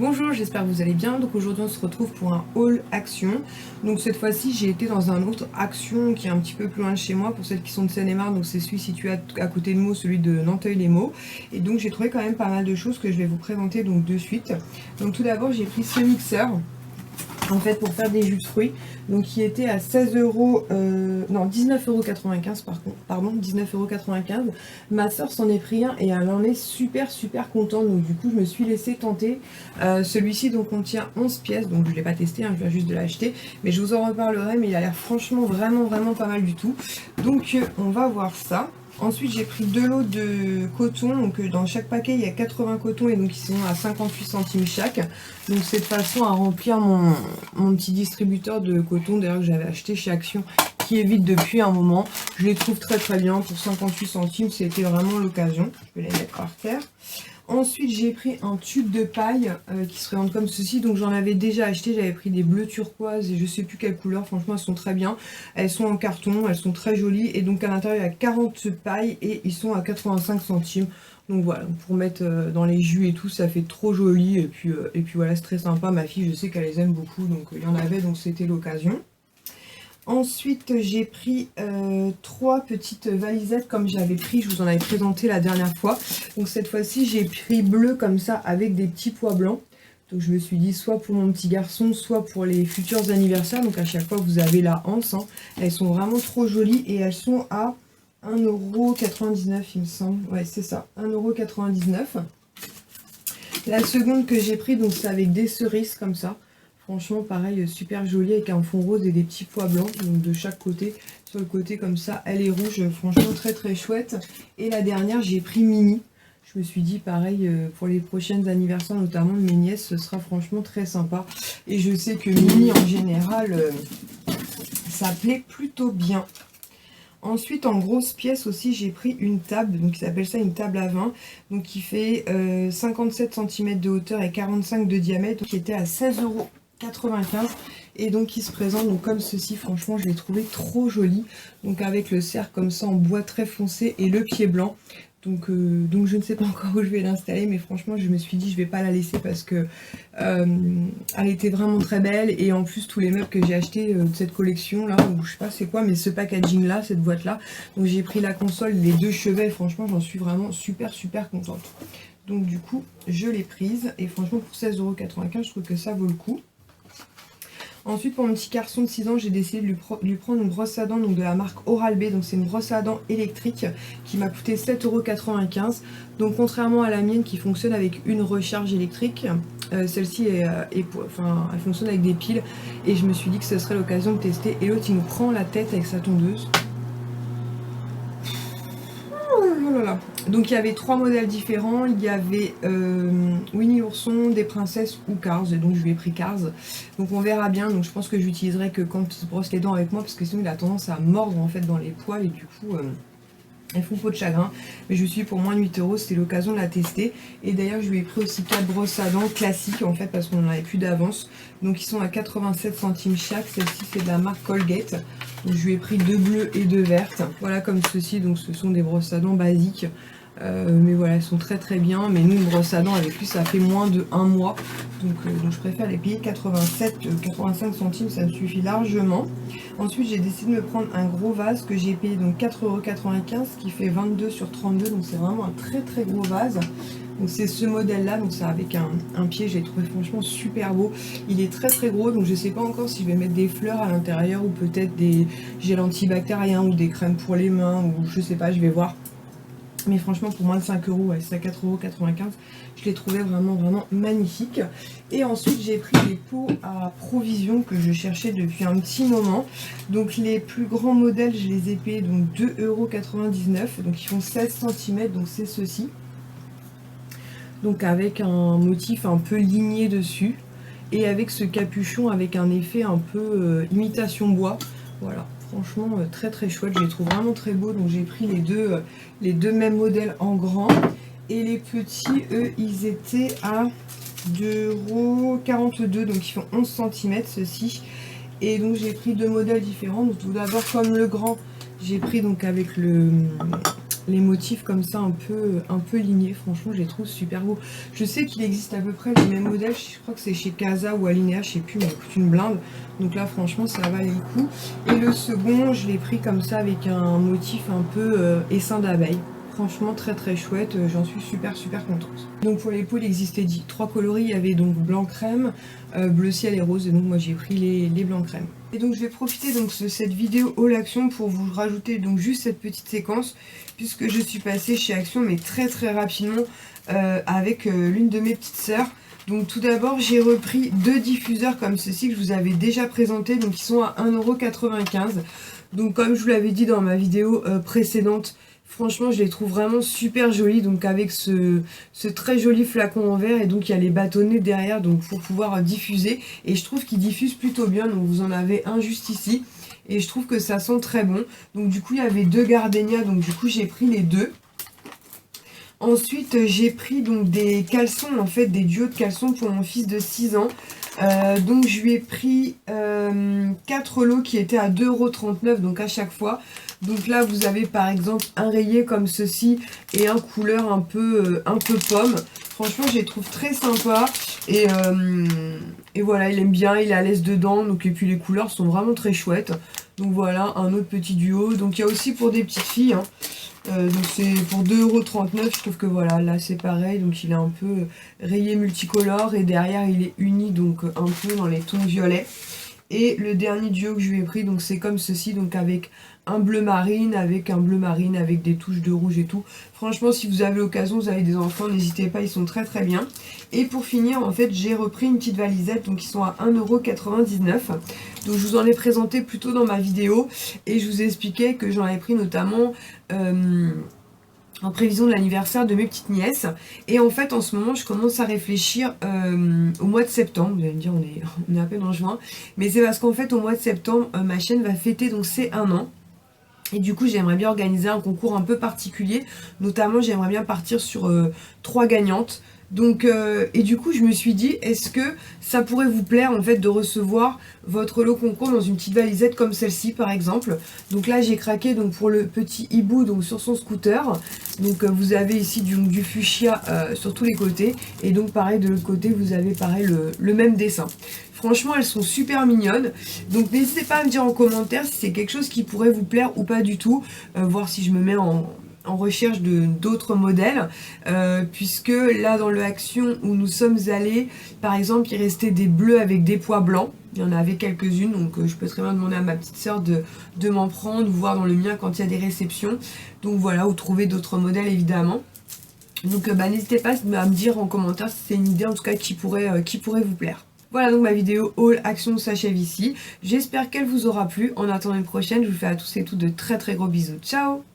Bonjour, j'espère que vous allez bien. Donc aujourd'hui on se retrouve pour un haul Action. Donc cette fois-ci j'ai été dans un autre Action qui est un petit peu plus loin de chez moi pour celles qui sont de Seine-et-Marne. Donc c'est celui situé à côté de Meaux, celui de Nanteuil-les-Maux. Et donc j'ai trouvé quand même pas mal de choses que je vais vous présenter donc de suite. Donc tout d'abord j'ai pris ce mixeur en fait pour faire des jus de fruits, donc qui était à 16 euros, non 19,95 € pardon, 19,95 €. Ma soeur s'en est pris un et elle en est super contente, donc du coup je me suis laissé tenter. Celui-ci donc contient 11 pièces, donc je ne l'ai pas testé, hein, je viens juste de l'acheter, mais je vous en reparlerai, mais il a l'air franchement vraiment pas mal du tout. Donc on va voir ça. Ensuite j'ai pris 2 lots de coton, donc dans chaque paquet il y a 80 cotons et donc ils sont à 58 centimes chaque. Donc c'est de façon à remplir mon petit distributeur de coton d'ailleurs que j'avais acheté chez Action, qui est vide depuis un moment. Je les trouve très bien pour 58 centimes, c'était vraiment l'occasion. Je vais les mettre par terre. Ensuite j'ai pris un tube de paille qui se présente comme ceci, donc j'en avais déjà acheté, j'avais pris des bleus turquoise et je sais plus quelle couleur, franchement elles sont très bien, elles sont en carton, elles sont très jolies et donc à l'intérieur il y a 40 pailles et ils sont à 85 centimes. Donc voilà, pour mettre dans les jus et tout, ça fait trop joli et puis voilà, c'est très sympa, ma fille je sais qu'elle les aime beaucoup, donc il y en avait, donc c'était l'occasion. Ensuite j'ai pris 3 petites valisettes comme j'avais pris, je vous en avais présenté la dernière fois. Donc cette fois-ci j'ai pris bleu comme ça avec des petits pois blancs. Donc je me suis dit soit pour mon petit garçon, soit pour les futurs anniversaires. Donc à chaque fois vous avez la anse, hein. Elles sont vraiment trop jolies et elles sont à 1,99 € il me semble. Ouais c'est ça, 1,99 €. La seconde que j'ai pris, donc c'est avec des cerises comme ça. Franchement pareil, super jolie avec un fond rose et des petits pois blancs donc de chaque côté. Sur le côté comme ça elle est rouge, franchement très chouette. Et la dernière j'ai pris mini. Je me suis dit pareil pour les prochaines anniversaires notamment de mes nièces, ce sera franchement très sympa. Et je sais que mini en général ça plaît plutôt bien. Ensuite en grosse pièce aussi j'ai pris une table, donc ils appellent ça une table à vin, donc qui fait 57 cm de hauteur et 45 de diamètre, qui était à 16,95 € et donc qui se présente donc comme ceci. Franchement je l'ai trouvé trop joli, donc avec le cercle comme ça en bois très foncé et le pied blanc. Donc je ne sais pas encore où je vais l'installer, mais franchement je me suis dit je vais pas la laisser parce que elle était vraiment très belle. Et en plus tous les meubles que j'ai achetés de cette collection là, ou je sais pas c'est quoi, mais ce packaging là, cette boîte là, donc j'ai pris la console, les 2 chevets, et franchement j'en suis vraiment super contente. Donc du coup je l'ai prise et franchement pour 16,95 € je trouve que ça vaut le coup. Ensuite pour mon petit garçon de 6 ans j'ai décidé de lui prendre une brosse à dents donc de la marque Oral-B. Donc c'est une brosse à dents électrique qui m'a coûté 7,95 €. Donc contrairement à la mienne qui fonctionne avec une recharge électrique, celle-ci elle fonctionne avec des piles. Et je me suis dit que ce serait l'occasion de tester. Et l'autre il nous prend la tête avec sa tondeuse. Oh là là. Donc il y avait 3 modèles différents, il y avait Winnie Ourson, des princesses ou Cars, et donc je lui ai pris Cars. Donc on verra bien, donc je pense que j'utiliserai que quand il se brosse les dents avec moi, parce que sinon il a tendance à mordre en fait dans les poils et du coup elles font peau de chagrin. Mais je suis pour moins de 8 €, c'était l'occasion de la tester. Et d'ailleurs je lui ai pris aussi 4 brosses à dents classiques en fait parce qu'on n'en avait plus d'avance. Donc ils sont à 87 centimes chaque, celle-ci c'est de la marque Colgate. Donc je lui ai pris 2 bleues et 2 vertes, voilà comme ceci. Donc ce sont des brosses à dents basiques. Mais voilà, elles sont très bien. Mais nous, une brosse à dents avec lui, ça fait moins de 1 mois. Donc je préfère les payer 85 centimes, ça me suffit largement. Ensuite, j'ai décidé de me prendre un gros vase que j'ai payé donc 4,95 €, qui fait 22 sur 32. Donc c'est vraiment un très gros vase. Donc c'est ce modèle là, donc c'est avec un pied, j'ai trouvé franchement super beau. Il est très gros, donc je sais pas encore si je vais mettre des fleurs à l'intérieur ou peut-être des gels antibactériens ou des crèmes pour les mains, ou je sais pas, je vais voir. Mais franchement pour moins de 5 €, ouais, c'est à 4,95 €, je l'ai trouvé vraiment magnifique. Et ensuite j'ai pris des pots à provision que je cherchais depuis un petit moment. Donc les plus grands modèles je les ai payés donc 2,99 €, donc ils font 16 cm, donc c'est ceci. Donc avec un motif un peu ligné dessus et avec ce capuchon avec un effet un peu imitation bois. Voilà, franchement très chouette, je les trouve vraiment très beaux. Donc j'ai pris les deux mêmes modèles en grand. Et les petits, eux, ils étaient à 2,42 €, donc ils font 11 cm ceux-ci. Et donc j'ai pris 2 modèles différents. Donc tout d'abord comme le grand, j'ai pris donc avec les motifs comme ça un peu lignés. Franchement, je les trouve super beaux. Je sais qu'il existe à peu près les mêmes modèles. Je crois que c'est chez Casa ou Alinea, je sais plus, mais il coûte une blinde. Donc là, franchement, ça valait le coup. Et le second, je l'ai pris comme ça avec un motif un peu essaim d'abeille. Franchement très très chouette, j'en suis super contente. Donc pour les pôles il existait 3 coloris, il y avait donc blanc crème, bleu ciel et rose, et donc moi j'ai pris les blancs crème. Et donc je vais profiter donc de cette vidéo haul Action pour vous rajouter donc juste cette petite séquence, puisque je suis passée chez Action mais très rapidement avec l'une de mes petites sœurs. Donc tout d'abord j'ai repris 2 diffuseurs comme ceci que je vous avais déjà présenté, donc ils sont à 1,95 €. Donc comme je vous l'avais dit dans ma vidéo précédente, franchement, je les trouve vraiment super jolis, donc avec ce très joli flacon en verre, et donc il y a les bâtonnets derrière donc pour pouvoir diffuser, et je trouve qu'ils diffusent plutôt bien, donc vous en avez un juste ici, et je trouve que ça sent très bon. Donc du coup il y avait 2 gardénias, donc du coup j'ai pris les 2. Ensuite j'ai pris donc des caleçons, en fait des duos de caleçons pour mon fils de 6 ans. Donc je lui ai pris 4 lots qui étaient à 2,39 €, donc à chaque fois. Donc là vous avez par exemple un rayé comme ceci et un couleur un peu pomme. Franchement je les trouve très sympas, et voilà, il aime bien, il est à l'aise dedans, donc, et puis les couleurs sont vraiment très chouettes. Donc voilà, un autre petit duo. Donc il y a aussi pour des petites filles, hein. Donc c'est pour 2,39 €, je trouve que voilà, là c'est pareil, donc il est un peu rayé multicolore, et derrière il est uni, donc un peu dans les tons violets. Et le dernier duo que je lui ai pris, donc c'est comme ceci, donc avec un bleu marine, avec des touches de rouge et tout. Franchement, si vous avez l'occasion, vous avez des enfants, n'hésitez pas, ils sont très bien. Et pour finir, en fait, j'ai repris une petite valisette, donc ils sont à 1,99 €. Donc je vous en ai présenté plus tôt dans ma vidéo, et je vous ai expliqué que j'en avais pris notamment en prévision de l'anniversaire de mes petites nièces. Et en fait en ce moment je commence à réfléchir au mois de septembre. Vous allez me dire on est à peine en juin, mais c'est parce qu'en fait au mois de septembre ma chaîne va fêter donc ses 1 an. Et du coup j'aimerais bien organiser un concours un peu particulier, notamment j'aimerais bien partir sur 3 gagnantes. Donc et du coup je me suis dit, est-ce que ça pourrait vous plaire en fait de recevoir votre lot concours dans une petite valisette comme celle-ci par exemple. Donc là j'ai craqué donc pour le petit hibou donc sur son scooter. Donc vous avez ici du fuchsia sur tous les côtés, et donc pareil de l'autre côté vous avez pareil le même dessin. Franchement elles sont super mignonnes, donc n'hésitez pas à me dire en commentaire si c'est quelque chose qui pourrait vous plaire ou pas du tout, voir si je me mets en recherche d'autres modèles, puisque là dans le Action où nous sommes allés, par exemple il restait des bleus avec des pois blancs, il y en avait quelques-unes, donc je peux très bien demander à ma petite soeur de m'en prendre, ou voir dans le mien quand il y a des réceptions, donc voilà, ou trouver d'autres modèles évidemment. Donc n'hésitez pas à me dire en commentaire si c'est une idée en tout cas qui pourrait vous plaire. Voilà, donc ma vidéo haul Action s'achève ici. J'espère qu'elle vous aura plu. En attendant une prochaine, je vous fais à tous et toutes de très gros bisous. Ciao!